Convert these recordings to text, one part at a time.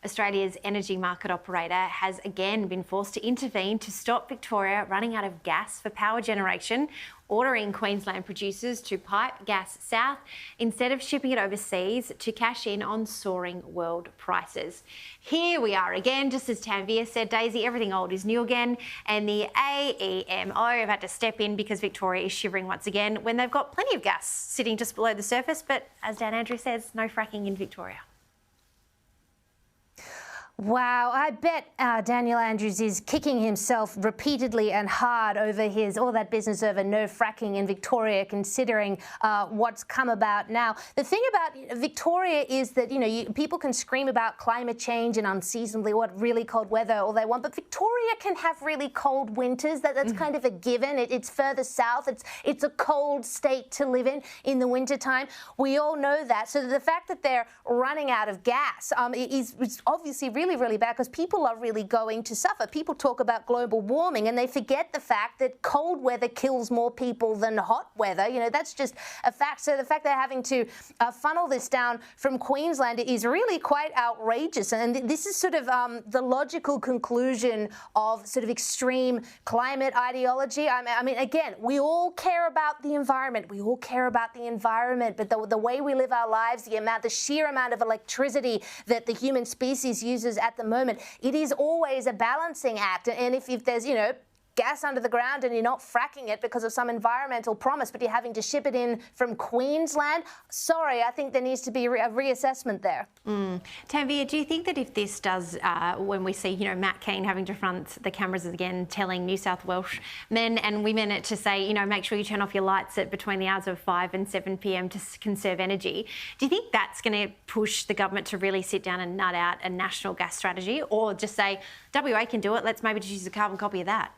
Australia's energy market operator has again been forced to intervene to stop Victoria running out of gas for power generation, ordering Queensland producers to pipe gas south instead of shipping it overseas to cash in on soaring world prices. Here we are again, just as Tanvir said, Daisy, everything old is new again, and the AEMO have had to step in because Victoria is shivering once again when they've got plenty of gas sitting just below the surface, but as Dan Andrews says, no fracking in Victoria. Wow, I bet Daniel Andrews is kicking himself repeatedly and hard over all that business over no fracking in Victoria, considering what's come about now. The thing about Victoria is that, people can scream about climate change and unseasonably really cold weather all they want, but Victoria can have really cold winters. That's kind of a given. It's further south. It's a cold state to live in the wintertime. We all know that. So the fact that they're running out of gas is obviously really bad, because people are really going to suffer. People talk about global warming and they forget the fact that cold weather kills more people than hot weather. That's just a fact. So the fact they're having to funnel this down from Queensland is really quite outrageous. And this is sort of the logical conclusion of sort of extreme climate ideology. I mean, again, we all care about the environment. But the way we live our lives, the sheer amount of electricity that the human species uses at the moment, it is always a balancing act. And if there's, gas under the ground and you're not fracking it because of some environmental promise, but you're having to ship it in from Queensland, sorry, I think there needs to be a reassessment there. Tanvir, do you think that if this does, when we see, Matt Keane having to front the cameras again, telling New South Welsh men and women to say, make sure you turn off your lights at between the hours of 5 and 7 p.m. to conserve energy, do you think that's going to push the government to really sit down and nut out a national gas strategy, or just say, WA can do it, let's maybe just use a carbon copy of that?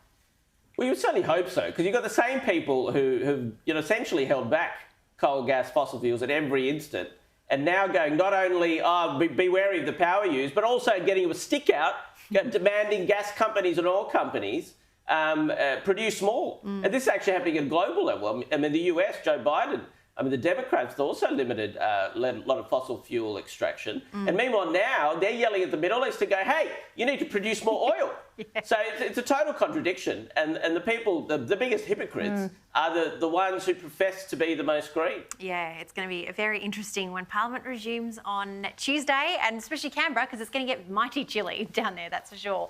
Well, you would certainly hope so, because you've got the same people who essentially held back coal, gas, fossil fuels at every instant, and now going not only, be wary of the power use, but also getting a stick out, demanding gas companies and oil companies produce more. And this is actually happening at a global level. I mean, the US, Joe Biden, the Democrats also limited a lot of fossil fuel extraction. And meanwhile now, they're yelling at the Middle East to go, hey, you need to produce more oil. So it's a total contradiction. And the people, the biggest hypocrites are the ones who profess to be the most green. Yeah, it's going to be very interesting when Parliament resumes on Tuesday, and especially Canberra, because it's going to get mighty chilly down there, that's for sure.